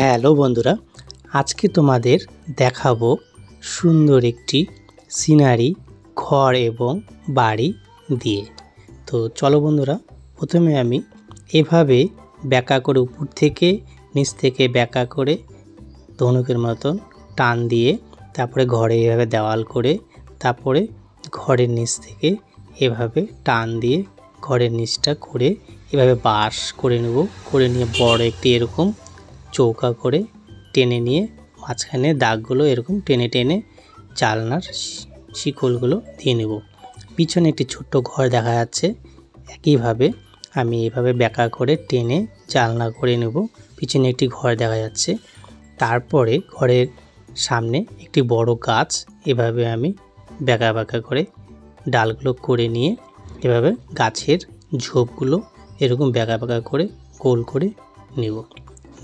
Hello বন্ধুরা, আজকে তোমাদের দেখাবো সুন্দর একটি সিনারি ঘর এবং বাড়ি দিয়ে। তো চলো বন্ধুরা, প্রথমে আমি এভাবে ব্যাকা করে উপর থেকে নিচ থেকে ব্যাকা করে ধনুকের মতন টান দিয়ে তারপরে ঘরে এভাবে দেওয়াল করে তারপরে ঘরের নিচ থেকে এভাবে টান দিয়ে ঘরের নিচটা করে এভাবে বাঁশ করে নেব। করে নিয়ে বড় একটি এরকম চৌকা করে টেনে নিয়ে মাঝখানে দাগগুলো এরকম টেনে টেনে জানলার শিকলগুলো দিয়ে নেব। পিছনে একটি ছোট্ট ঘর দেখা যাচ্ছে। একইভাবে আমি এভাবে ব্যাকা করে টেনে জানলা করে নেব। পিছনে একটি ঘর দেখা যাচ্ছে। তারপরে ঘরের সামনে একটি বড় গাছ এভাবে আমি ব্যাকা ব্যাকা করে ডালগুলো করে নিয়ে এভাবে গাছের ঝোপগুলো এরকম ব্যাকা ব্যাকা করে গোল করে নেব।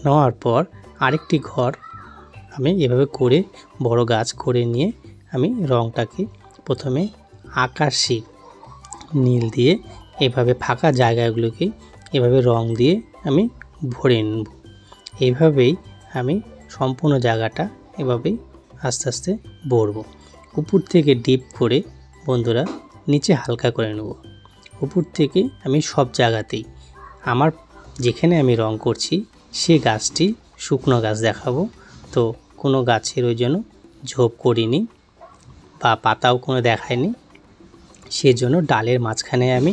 নেওয়ার পর আরেকটি ঘর আমি এভাবে করে বড় গাছ করে নিয়ে আমি রংটাকে প্রথমে আকাশি নীল দিয়ে এভাবে ফাঁকা জায়গাগুলোকে এভাবে রং দিয়ে আমি ভরে নেব। এইভাবেই আমি সম্পূর্ণ জায়গাটা এভাবেই আস্তে আস্তে ভরব। উপর থেকে ডিপ করে বন্ধুরা নিচে হালকা করে নেব। উপর থেকে আমি সব জায়গাতেই আমার যেখানে আমি রং করছি সে গাছটি শুকনো গাছ দেখাবো। তো কোনো গাছের ওই জন্য ঝোপ করিনি বা পাতাও কোনো দেখায়নি, সেজন্য ডালের মাঝখানে আমি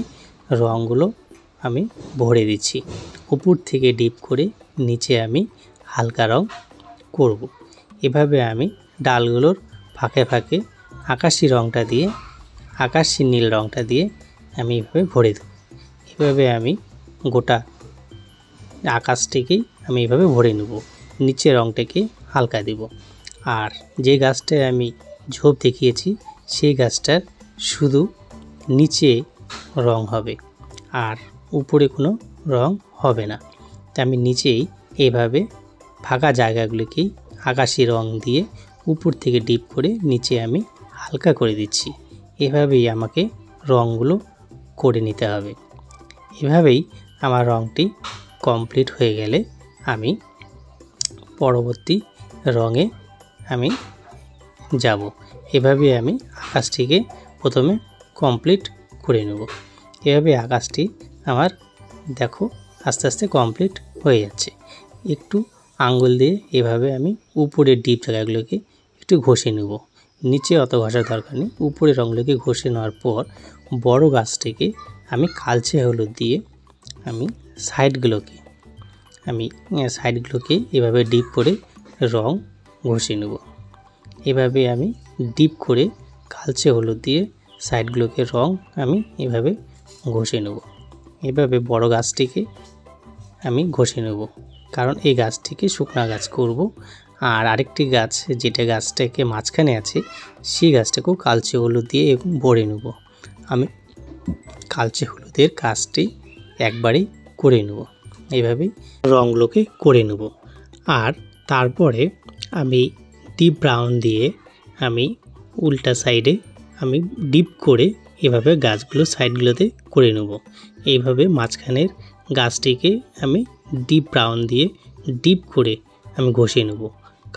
রঙগুলো আমি ভরে দিচ্ছি। উপর থেকে ডিপ করে নিচে আমি হালকা রং করব। এভাবে আমি ডালগুলোর ফাঁকে ফাঁকে আকাশি রঙটা দিয়ে আকাশি নীল রঙটা দিয়ে আমি এভাবে ভরে দেব। এভাবে আমি গোটা আকাশটিকেই আমি এভাবে ভরে নেব। নিচে রঙটাকে হালকা দেব। আর যে গাছটায় আমি ঝোপ দেখিয়েছি সেই গাছটার শুধু নিচে রং হবে আর উপরে কোনো রং হবে না। তাই আমি নিচেই এইভাবে ফাঁকা জায়গাগুলিকেই আকাশি রং দিয়ে উপর থেকে ডিপ করে নিচে আমি হালকা করে দিচ্ছি। এভাবেই আমাকে রঙগুলো করে নিতে হবে। এভাবেই আমার রঙটি কমপ্লিট হয়ে গেলে আমি পরবর্তী রঙে আমি যাব। এভাবে আমি আকাশটিকে প্রথমে কমপ্লিট করে নেব। এভাবে আকাশটি আমার দেখো আস্তে আস্তে কমপ্লিট হয়ে যাচ্ছে। একটু আঙ্গুল দিয়ে এভাবে আমি উপরের ডিপ জায়গাগুলোকে একটু ঘষে নেব। নিচে অত ঘষার দরকার নেই। উপরের রঙগুলোকে ঘষে নেওয়ার পর বড় গাছটিকে আমি কালচে হলুদ দিয়ে আমি সাইডগুলোকে এভাবে ডিপ করে রং ঘষে নেব। এভাবে আমি ডিপ করে কালচে হলুদ দিয়ে সাইডগুলোকে রং আমি এভাবে ঘষে নেব। এভাবে বড় গাছটিকে আমি ঘষে নেব, কারণ এই গাছটিকে শুকনা গাছ করব। আর আরেকটি গাছ যেটা গাছটাকে মাঝখানে আছে সেই গাছটাকেও কালচে হলুদ দিয়ে ভরে নেব। আমি কালচে হলুদের কাজটি একবারেই করে নেব। এইভাবেই রঙগুলোকে করে নেব। আর তারপরে আমি ডিপ ব্রাউন দিয়ে আমি উল্টা সাইডে আমি ডিপ করে এভাবে গাছগুলো সাইডগুলোতে করে নেব। এইভাবে মাঝখানের গাছটিকে আমি ডিপ ব্রাউন দিয়ে ডিপ করে আমি ঘষে নেব।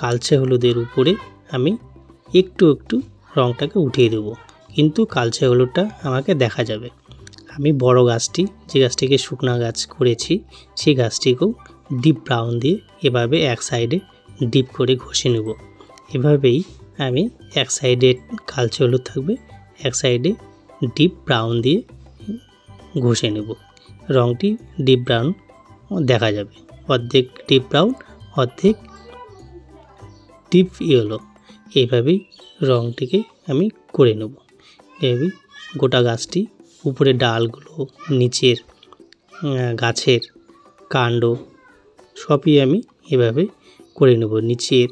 কালচে হলুদের উপরে আমি একটু একটু রঙটাকে উঠিয়ে দেব, কিন্তু কালচে হলুদটা আমাকে দেখা যাবে। আমি বড় গাছটি যে গাছটিকে শুকনা গাছ করেছি সেই গাছটিকেও ডিপ ব্রাউন দিয়ে এভাবে এক সাইডে ডিপ করে ঘষে নেব। এভাবেই আমি এক সাইডে কালচে হলুদ থাকবে, এক সাইডে ডিপ ব্রাউন দিয়ে ঘষে নেব। রঙটি ডিপ ব্রাউন দেখা যাবে, অর্ধেক ডিপ ব্রাউন অর্ধেক ডিপ ইয়েলো। এইভাবেই রঙটিকে আমি করে নেব। এভাবেই গোটা গাছটি উপরে ডালগুলো নিচের গাছের কাণ্ড সবই আমি এভাবে করে নেব। নিচের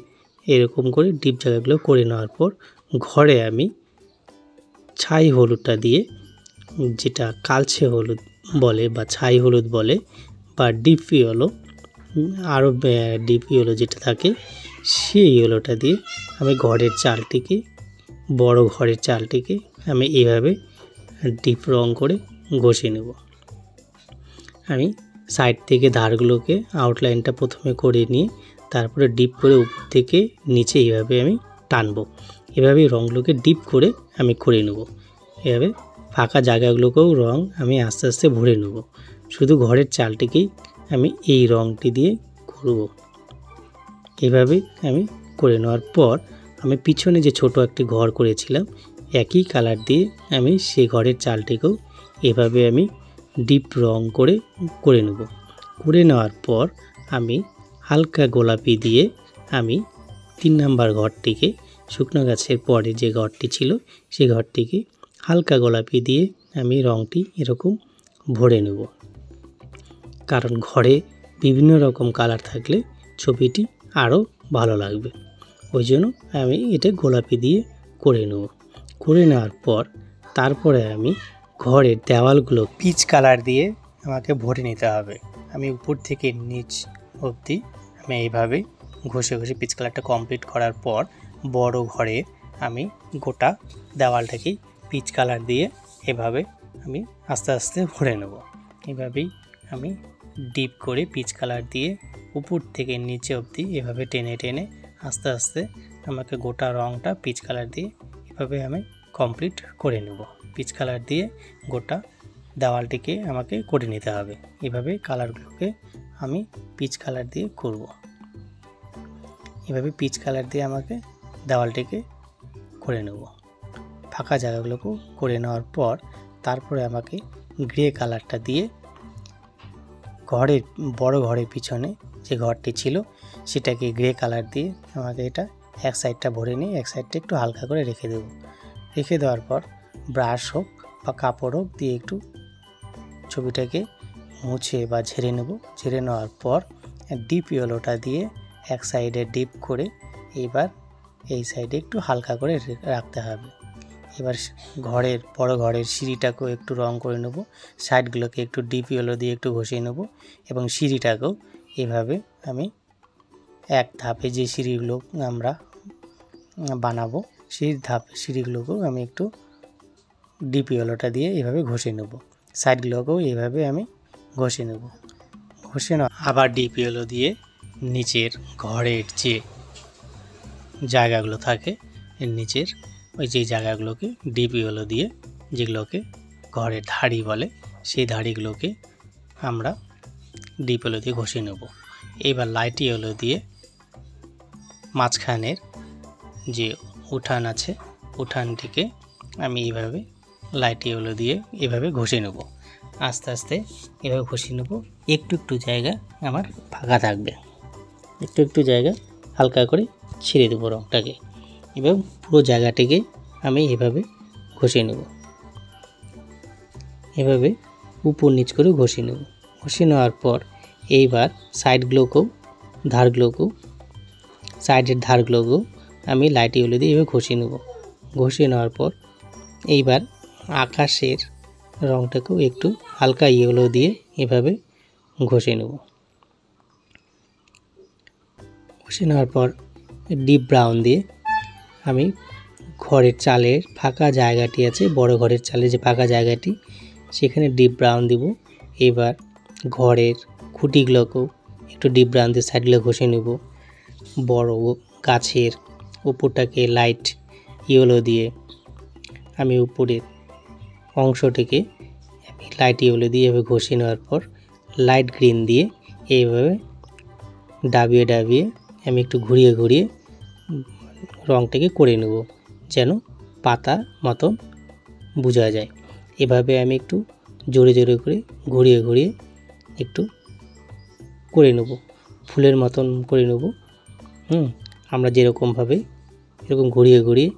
এরকম করে ডিপ জায়গাগুলো করে নেওয়ার পর ঘরে আমি ছাই হলুদটা দিয়ে, যেটা কালচে হলুদ বলে বা ছাই হলুদ বলে বা ডিপ ইয়েলো, আরও ডিপ ইয়েলো যেটা থাকে সেই ইয়েলোটা দিয়ে আমি ঘরের চালটিকে বড় ঘরের চালটিকে আমি এইভাবে ডিপ রং করে ঘষে নেব। আমি সাইড থেকে ধারগুলোকে আউটলাইনটা প্রথমে করে নিয়ে তারপরে ডিপ করে উপর থেকে নিচে এইভাবে আমি টানবো। এভাবেই রঙগুলোকে ডিপ করে আমি করে নেব। এভাবে ফাঁকা জায়গাগুলোকেও রং আমি আস্তে আস্তে ভরে নেব। শুধু ঘরের চালটিকেই আমি এই রঙটি দিয়ে করব। এভাবেই আমি করে নেওয়ার পর আমি পিছনে যে ছোট একটি ঘর করেছিলাম একই কালার দিয়ে আমি সেই ঘরের চালটিকেও এভাবে আমি ডিপ রং করে নেব। করে নেওয়ার পর আমি হালকা গোলাপি দিয়ে আমি 3 নাম্বার ঘরটিকে শুকনো গাছের পরে যে ঘরটি ছিল সেই ঘরটিকে হালকা গোলাপি দিয়ে আমি রঙটি এরকম ভরে নেব। কারণ ঘরে বিভিন্ন রকম কালার থাকলে ছবিটি আরও ভালো লাগবে, ওই জন্য আমি এটা গোলাপি দিয়ে করে নেব। করে নেওয়ার পর তারপরে আমি ঘরের দেওয়ালগুলো পিচ কালার দিয়ে আমাকে ভরে নিতে হবে। আমি উপর থেকে নিচ অবধি আমি এইভাবে ঘষে ঘষে পিচ কালারটা কমপ্লিট করার পর বড় ঘরে আমি গোটা দেওয়ালটাকেই পিচ কালার দিয়ে এভাবে আমি আস্তে আস্তে ভরে নেব। এভাবেই আমি ডিপ করে পিচ কালার দিয়ে উপর থেকে নিচে অবধি এভাবে টেনে টেনে আস্তে আস্তে আমাকে গোটা রঙটা পিচ কালার দিয়ে এভাবে আমি কমপ্লিট করে নেব। পিচ কালার দিয়ে গোটা দেওয়ালটিকে আমাকে করে নিতে হবে। এভাবে কালারগুলোকে আমি পিচ কালার দিয়ে করব। এভাবে পিচ কালার দিয়ে আমাকে দেওয়ালটিকে করে নেব। ফাঁকা জায়গাগুলোকেও করে নেওয়ার পর তারপরে আমাকে গ্রে কালারটা দিয়ে বড় ঘরের পিছনে যে ঘরটি ছিল সেটাকে গ্রে কালার দিয়ে আমাকে এটা এক সাইডটা ভরে নিয়ে এক সাইডটা একটু হালকা করে রেখে দেব। রেখে দেওয়ার পর ব্রাশ হোক বা কাপড় হোক দিয়ে একটু ছবিটাকে মুছে বা ঝেড়ে নেব। ঝেড়ে নেওয়ার পর ডিপ ইয়েলোটা দিয়ে এক সাইডে ডিপ করে এবার এই সাইডে একটু হালকা করে রাখতে হবে। এবার বড় ঘরের সিঁড়িটাকেও একটু রং করে নেব। সাইডগুলোকে একটু ডিপ ইয়েলো দিয়ে একটু ঘষিয়ে নেব এবং সিঁড়িটাকেও এভাবে আমি এক ধাপে যে সিঁড়িগুলো আমরা বানাবো সেই সিঁড়িগুলোকেও আমি একটু ডিপ ইয়েলোটা দিয়ে এভাবে ঘষে নেব। সাইডগুলোকেও এইভাবে আমি ঘষে নেব। ঘষে নেওয়া আবার ডিপ ইয়েলো দিয়ে নিচের ঘরের যে জায়গাগুলো থাকে এর নিচের ওই যে জায়গাগুলোকে ডিপ ইয়েলো দিয়ে, যেগুলোকে ঘরের ধাড়ি বলে, সেই ধাড়িগুলোকে আমরা ডিপ ইয়েলো দিয়ে ঘষে নেব। এবার লাইট ইয়েলো দিয়ে মাঝখানের যে উঠান আছে উঠানটিকে আমি এইভাবে লাইট ইয়েলো দিয়ে এভাবে ঘষে নেব। আস্তে আস্তে এভাবে ঘষে নেব। একটু একটু জায়গা আমার ফাঁকা থাকবে, একটু একটু জায়গা হালকা করে ছেড়ে দেবো রঙটাকে। এবং পুরো জায়গাটিকে আমি এভাবে ঘষে নেব। এভাবে উপর নিচ করে ঘষে নেব। ঘষে নেওয়ার পর এইবার সাইডের ধারগুলোকেও আমি লাইট ইয়েলো দিয়ে এভাবে ঘষে নেব। ঘষে নেওয়ার পর এইবার আকাশের রঙটাকেও একটু হালকা ইয়েলো দিয়ে এভাবে ঘষে নেব। ঘষে নেওয়ার পর ডিপ ব্রাউন দিয়ে আমি ঘরের চালের ফাঁকা জায়গাটি আছে, বড় ঘরের চালের যে ফাঁকা জায়গাটি সেখানে ডিপ ব্রাউন দিব। এবার ঘরের খুঁটিগুলোকেও একটু ডিপ ব্রাউন দিয়ে সাইডগুলো ঘষে নেব। বড় গাছের উপরটাকে লাইট ইয়েলো দিয়ে আমি উপরের অংশটিকে আমি লাইট ইয়েলো দিয়ে এভাবে ঘষে নেওয়ার পর লাইট গ্রিন দিয়ে এইভাবে ডাবিয়ে ডাবিয়ে আমি একটু ঘুরিয়ে ঘুরিয়ে রঙটাকে করে নেব যেন পাতা মতন বোঝা যায়। এভাবে আমি একটু জোরে জোরে করে ঘুরিয়ে ঘুরিয়ে একটু করে নেব, ফুলের মতন করে নেব। আমরা যেরকমভাবে এরকম ঘুরিয়ে ঘুরিয়ে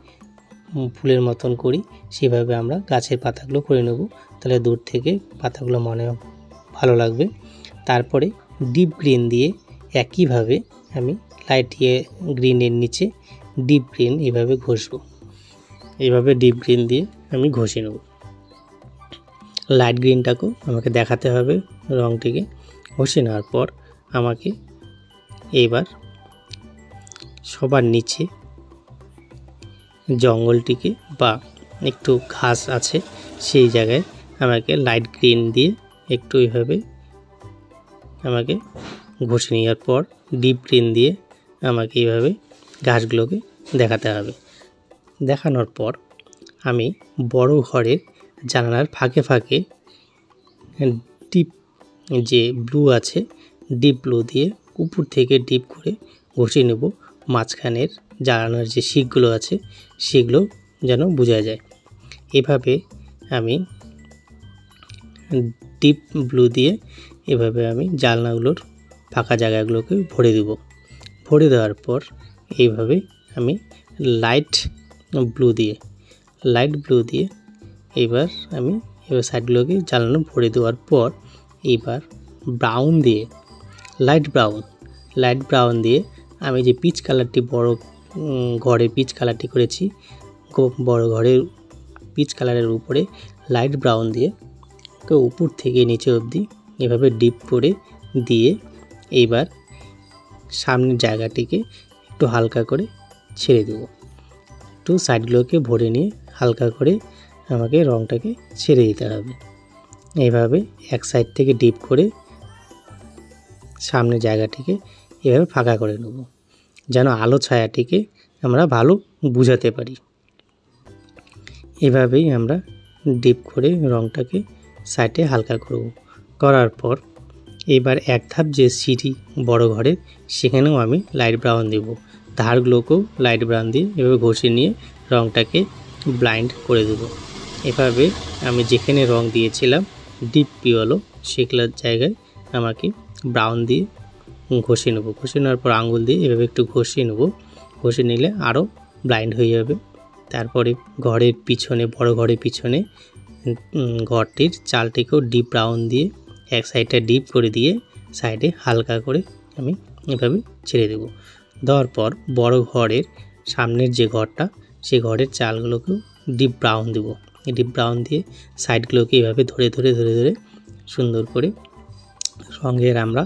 ফুলের মতন করি সেভাবে আমরা গাছের পাতাগুলো করে নেব, তাহলে দূর থেকে পাতাগুলো মনে ভালো লাগবে। তারপরে ডিপ গ্রিন দিয়ে একইভাবে আমি লাইট গ্রিনের নিচে ডিপ গ্রিন এভাবে ঘষবো। এইভাবে ডিপ গ্রিন দিয়ে আমি ঘষে নেব। লাইট গ্রিনটাকেও আমাকে দেখাতে হবে রঙটিকে। ঘষে নেওয়ার পর আমাকে এইবার সবার নিচে জঙ্গলটিকে বা একটু ঘাস আছে সেই জায়গায় আমাকে লাইট গ্রিন দিয়ে একটু এইভাবে আমাকে ঘষে নেওয়ার পর ডিপ গ্রিন দিয়ে আমাকে এইভাবে গাছগুলোকে দেখাতে হবে। দেখানোর পর আমি বড় ঘরের জানালার ফাঁকে ফাঁকে ডিপ যে ব্লু আছে, ডিপ ব্লু দিয়ে উপর থেকে ডিপ করে ঘষিয়ে নেব। মাঝখানের জানালার যে শিকগুলো আছে সেগুলো যেন বোঝা যায়। এভাবে আমি ডিপ ব্লু দিয়ে এভাবে আমি জানলাগুলোর ফাঁকা জায়গাগুলোকে ভরে দেব। ভরে দেওয়ার পর এইভাবে আমি লাইট ব্লু দিয়ে এবার আমি সাইডগুলোকে জানলা ভরে দেওয়ার পর এইবার ব্রাউন দিয়ে লাইট ব্রাউন দিয়ে আমি যে পিচ কালারটি বড় ঘরে পিচ কালারটি করেছি, বড় ঘরের পিচ কালারের উপরে লাইট ব্রাউন দিয়ে উপর থেকে নিচে অবধি এভাবে ডিপ করে দিয়ে এইবার সামনের জায়গাটিকে একটু হালকা করে ছেড়ে দেব। একটু সাইডগুলোকে ভরে নিয়ে হালকা করে আমাকে রঙটাকে ছেড়ে দিতে হবে। এইভাবে এক সাইড থেকে ডিপ করে সামনের জায়গাটিকে এভাবে ফাঁকা করে নেব, যেন আলো ছায়াটিকে আমরা ভালো বুঝাতে পারি। এভাবেই আমরা ডিপ করে রঙটাকে সাইডে হালকা করব। করার পর এবার এক ধাপ যে সিঁড়ি বড় ঘরের সেখানেও আমি লাইট ব্রাউন দেব। ধারগুলোকেও লাইট ব্রাউন দিয়ে এভাবে ঘষে নিয়ে রঙটাকে ব্লাইন্ড করে দেব। এভাবে আমি যেখানে রং দিয়েছিলাম ডিপ পিওলো সেগুলোর জায়গায় আমাকে ব্রাউন দিয়ে ঘষে নেব। ঘষে নেওয়ার পর আঙুল দিয়ে এভাবে একটু ঘষে নেব। ঘষে নিলে আরও ব্লাইন্ড হয়ে যাবে। তারপরে ঘরের পিছনে বড় ঘরের পিছনে ঘরটির চালটিকেও ডিপ ব্রাউন দিয়ে এক সাইডটা ডিপ করে দিয়ে সাইডে হালকা করে আমি এভাবে ছেড়ে দেব। দেওয়ার পর বড় ঘরের সামনের যে ঘরটা সেই ঘরের চালগুলোকেও ডিপ ব্রাউন দেব। ডিপ ব্রাউন দিয়ে সাইডগুলোকে এভাবে ধরে ধরে ধরে ধরে সুন্দর করে রঙের আমরা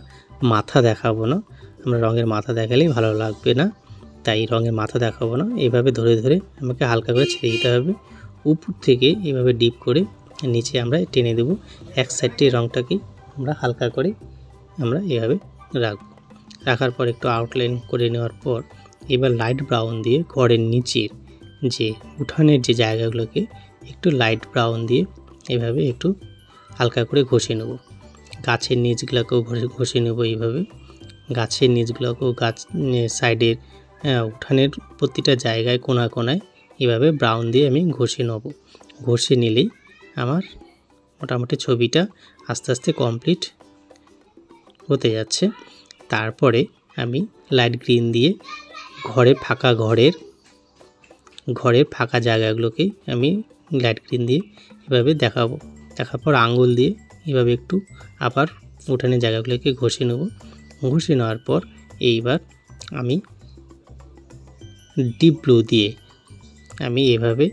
মাথা দেখাবো না, আমরা রঙের মাথা দেখালেই ভালো লাগবে না, তাই রঙের মাথা দেখাবো না। এইভাবে ধরে ধরে আমাকে হালকা করে ছেড়ে দিতে হবে। উপর থেকে এভাবে ডিপ করে নিচে আমরা টেনে দেব। এক সাইডটি রঙটাকেই আমরা হালকা করে আমরা এভাবে রাখবো। রাখার পর একটু আউটলাইন করে নেওয়ার পর এবার লাইট ব্রাউন দিয়ে ঘরের নিচের যে উঠানের যে জায়গাগুলোকে একটু লাইট ব্রাউন দিয়ে এভাবে একটু হালকা করে ঘষে নেব। গাছের নিচগুলোকেও ঘষে নেব। এইভাবে গাছের নিচগুলোকেও গাছ সাইডের উঠানের প্রতিটা জায়গায় কোনা কোনায় এভাবে ব্রাউন দিয়ে আমি ঘষে নেব। ঘষে নিলেই আমার মোটামুটি ছবিটা আস্তে আস্তে কমপ্লিট হতে যাচ্ছে। তারপরে আমি লাইট গ্রিন দিয়ে ঘরের ফাঁকা জায়গাগুলোকে আমি লাইট গ্রিন দিয়ে এভাবে দেখাবো। দেখার পর আঙুল দিয়ে এভাবে একটু আবার উঠানের জায়গাগুলোকে ঘষে নেব। ঘষে নেওয়ার পর এইবার আমি ডিপ ব্লু দিয়ে আমি এভাবে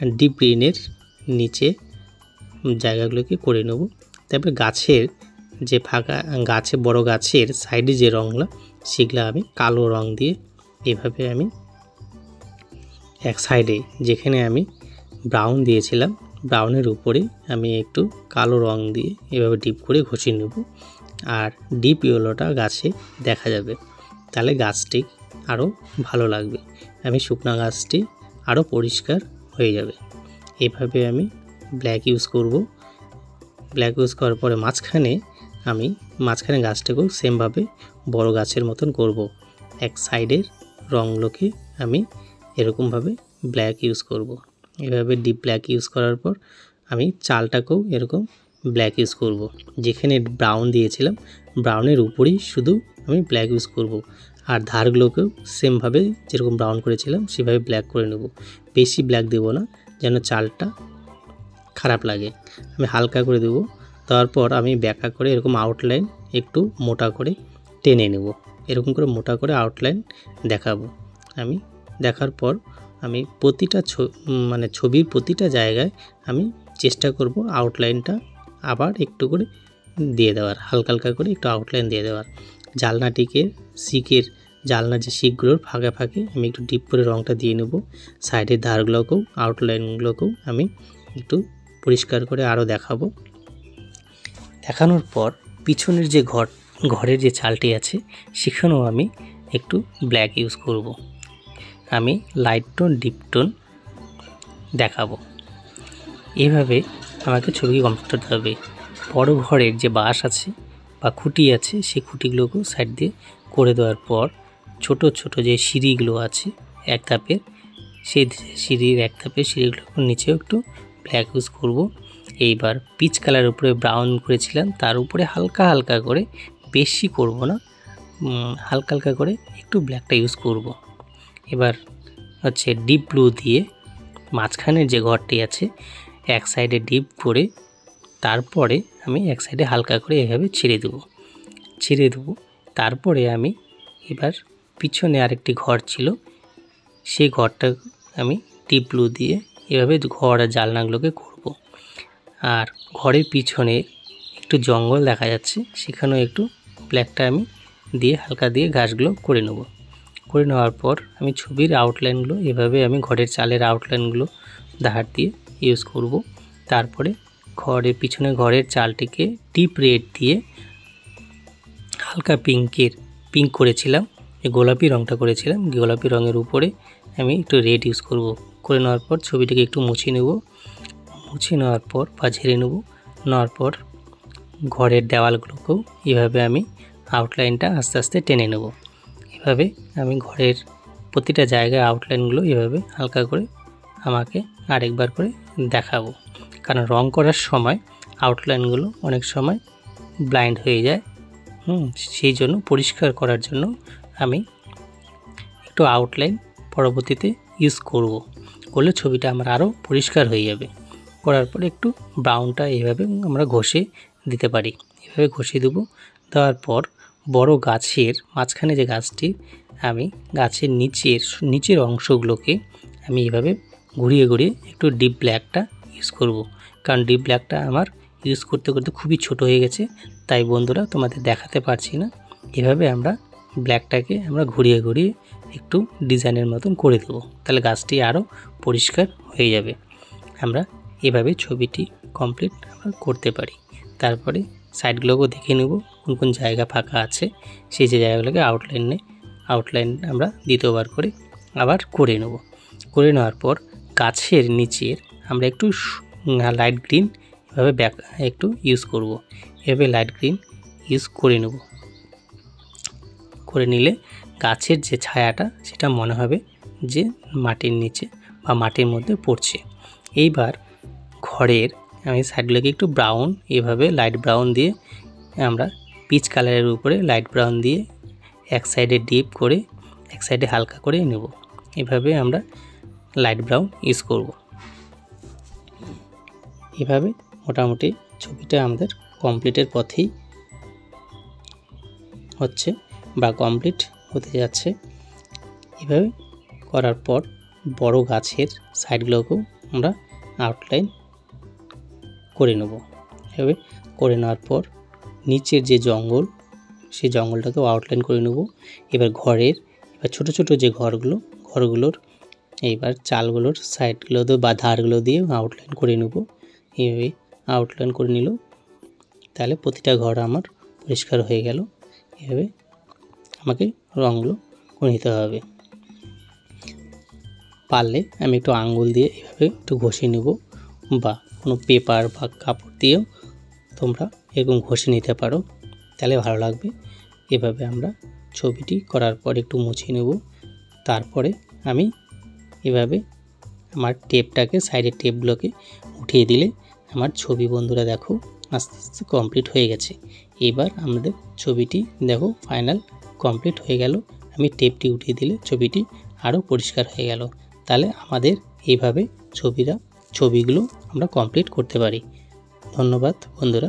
ডিপ গ্রিনের নিচে জায়গাগুলোকে করে নেব। তারপরে গাছের যে ফাঁকা বড় গাছের সাইডে যে রঙগুলো সেগুলো আমি কালো রং দিয়ে এভাবে আমি এক সাইডে যেখানে আমি ব্রাউন দিয়েছিলাম ব্রাউনের উপরে আমি একটু কালো রং দিয়ে এভাবে ডিপ করে ঘষিয়ে নেব। আর ডিপ ইয়েলোটা গাছে দেখা যাবে, তাহলে গাছটি আরও ভালো লাগবে। আমি শুকনা গাছটি আরও পরিষ্কার হয়ে যাবে। এভাবে আমি ব্ল্যাক ইউজ করব। ব্ল্যাক ইউজ করার পরে মাঝখানে গাছটাকেও সেমভাবে বড় গাছের মতন করব। এক সাইডের রঙগুলোকে আমি এরকমভাবে ব্ল্যাক ইউজ করব। এভাবে ডিপ ব্ল্যাক ইউজ করার পর আমি চালটাকেও এরকম ব্ল্যাক ইউজ করব। যেখানে ব্রাউন দিয়েছিলাম ব্রাউনের উপরেই শুধু আমি ব্ল্যাক ইউজ করব। আর ধারগুলোকেও সেমভাবে যেরকম ব্রাউন করেছিলাম সেভাবে ব্ল্যাক করে নেব। বেশি ব্ল্যাক দেব না, যেন চালটা খারাপ লাগে। আমি হালকা করে দেব। তারপর আমি ব্যাকা করে এরকম আউটলাইন একটু মোটা করে টেনে নেব। এরকম করে মোটা করে আউটলাইন দেখাবো। আমি দেখার পর আমি প্রতিটা ছবির প্রতিটা জায়গায় আমি চেষ্টা করব আউটলাইনটা আবার একটু করে দিয়ে দেওয়ার, হালকা হালকা করে একটু আউটলাইন দিয়ে দেওয়ার। জালনার যে শিকগুলোর ফাঁকে ফাঁকে আমি একটু ডিপ করে রঙটা দিয়ে নেব। সাইডের ধারগুলোকেও আউটলাইনগুলোকেও আমি একটু পরিষ্কার করে আরও দেখাবো। দেখানোর পর পিছনের যে ঘরের যে চালটি আছে সেখানেও আমি একটু ব্ল্যাক ইউজ করব। আমি লাইট টোন ডিপ টোন দেখাবো। এভাবে আমাকে ছবি কমপ্লিট করতে হবে। বড় ঘরের যে বাঁশ আছে বা খুঁটি আছে সেই খুঁটিগুলোকে সাইড দিয়ে করে দেওয়ার পর ছোট ছোট যে সিঁড়িগুলো আছে এক ধাপের, সেই সিঁড়ির এক ধাপের সিঁড়িগুলোর নিচেও একটু ব্ল্যাক ইউজ করব। এইবার পিচ কালার উপরে ব্রাউন করেছিলাম, তার উপরে হালকা হালকা করে, বেশি করব না, হালকা হালকা করে একটু ব্ল্যাকটা ইউজ করব। এবার হচ্ছে ডিপ ব্লু দিয়ে মাঝখানের যে ঘরটি আছে এক সাইডে ডিপ করে তারপরে আমি এক সাইডে হালকা করে এভাবে ছেড়ে দেবো। তারপরে আমি এবার পিছনে আরেকটি ঘর ছিল, সেই ঘরটা আমি ডিপ ব্লু দিয়ে এভাবে ঘর আর জানলাগুলোকে করব। আর ঘরের পিছনে একটু জঙ্গল দেখা যাচ্ছে, সেখানেও একটু ব্ল্যাকটা আমি দিয়ে হালকা দিয়ে ঘাসগুলো করে নেওয়ার পর আমি ছবির আউটলাইনগুলো এভাবে আমি ঘরের চালের আউটলাইনগুলো ধার দিয়ে ইউজ করব। তারপরে ঘরের পিছনে ঘরের চালটিকে ডিপ রেড দিয়ে হালকা পিঙ্ক করেছিলাম, গোলাপি রঙটা করেছিলাম, গোলাপি রঙের উপরে আমি একটু রেড ইউজ করে নেওয়ার পর ছবিটিকে একটু মুছে নেওয়ার পর বা ঝেড়ে নেওয়ার পর ঘরের দেওয়ালগুলোকেও এভাবে আমি আউটলাইনটা আস্তে আস্তে টেনে নেব। এভাবে আমি ঘরের প্রতিটা জায়গায় আউটলাইনগুলো এভাবে হালকা করে আমাকে আরেকবার করে দেখাবো, কারণ রং করার সময় আউটলাইনগুলো অনেক সময় ব্লাইন্ড হয়ে যায়। সেই জন্য পরিষ্কার করার জন্য আমি একটু আউটলাইন পরবর্তীতে ইউজ করলে ছবিটা আমার আরও পরিষ্কার হয়ে যাবে। করার পরে একটু ব্রাউনটা এইভাবে আমরা ঘষে দিতে পারি, এভাবে ঘষে দেওয়ার পর বড় গাছের মাঝখানে যে গাছটি, আমি গাছের নিচের অংশগুলোকে আমি এভাবে ঘুরিয়ে একটু ডিপ ব্ল্যাকটা ইউজ করব, কারণ ডিপ ব্ল্যাকটা আমার ইউজ করতে করতে খুবই ছোট হয়ে গেছে, তাই বন্ধুরা তোমাদের দেখাতে পারছি না। এভাবে আমরা ব্ল্যাকটাকে আমরা ঘুরিয়ে একটু ডিজাইনের মতন করে দেব, তাহলে গাছটি আরও পরিষ্কার হয়ে যাবে। আমরা এভাবে ছবিটি কমপ্লিট আমরা করতে পারি। তারপরে সাইডগুলোকেও দেখে নেব কোন কোন জায়গা ফাঁকা আছে, সেই যে জায়গাগুলোকে আউটলাইন আমরা দ্বিতীয়বার করে আবার করে নেওয়ার পর গাছের নিচের আমরা একটু লাইট গ্রিন এভাবে একটু ইউজ করব। এভাবে লাইট গ্রিন ইউজ করে নিলে গাছের যে ছায়াটা সেটা মনে হবে যে মাটির নিচে বা মাটির মধ্যে পড়ছে। এইবার ঘরের আমি সাইডগুলোকে একটু ব্রাউন, এভাবে লাইট ব্রাউন দিয়ে আমরা পিচ কালারের উপরে লাইট ব্রাউন দিয়ে এক সাইডে ডিপ করে এক সাইডে হালকা করে নেব। এভাবে আমরা লাইট ব্রাউন ইউজ করব। এভাবে মোটামুটি ছবিটা আমাদের কমপ্লিটের পথেই হচ্ছে বা কমপ্লিট হতে যাচ্ছে। এভাবে করার পর বড় গাছের সাইডগুলোকেও আমরা আউটলাইন করে নেব। এভাবে করে নেওয়ার পর নিচের যে জঙ্গল, সেই জঙ্গলটাকেও আউটলাইন করে নেব। এবার ছোট ছোট যে ঘরগুলোর এইবার চালগুলোর সাইডগুলো বা ধারগুলো দিয়ে আউটলাইন করে নেব। এইভাবে আউটলাইন করে নিল, তাহলে প্রতিটা ঘর আমার পরিষ্কার হয়ে গেল। এভাবে আমাকে রঙগুলো করে নিতে হবে। পারলে আমি একটু আঙ্গুল দিয়ে এভাবে একটু ঘষে নেব, বা কোনো পেপার বা কাপড় দিয়েও তোমরা এরকম ঘষে নিতে পারো, তাহলে ভালো লাগবে। এভাবে আমরা ছবিটি করার পর একটু মুছে নেব। তারপরে আমি এভাবে আমার টেপটাকে সাইডের টেপগুলোকে উঠিয়ে দিলে আমার ছবি বন্ধুরা দেখো আস্তে আস্তে কমপ্লিট হয়ে গেছে। এবার আমাদের ছবিটি দেখো ফাইনাল কমপ্লিট হয়ে গেল। আমি টেপটি উঠিয়ে দিলে ছবিটি আরও পরিষ্কার হয়ে গেল। তাহলে আমাদের এইভাবে ছবিগুলো আমরা কমপ্লিট করতে পারি। ধন্যবাদ বন্ধুরা।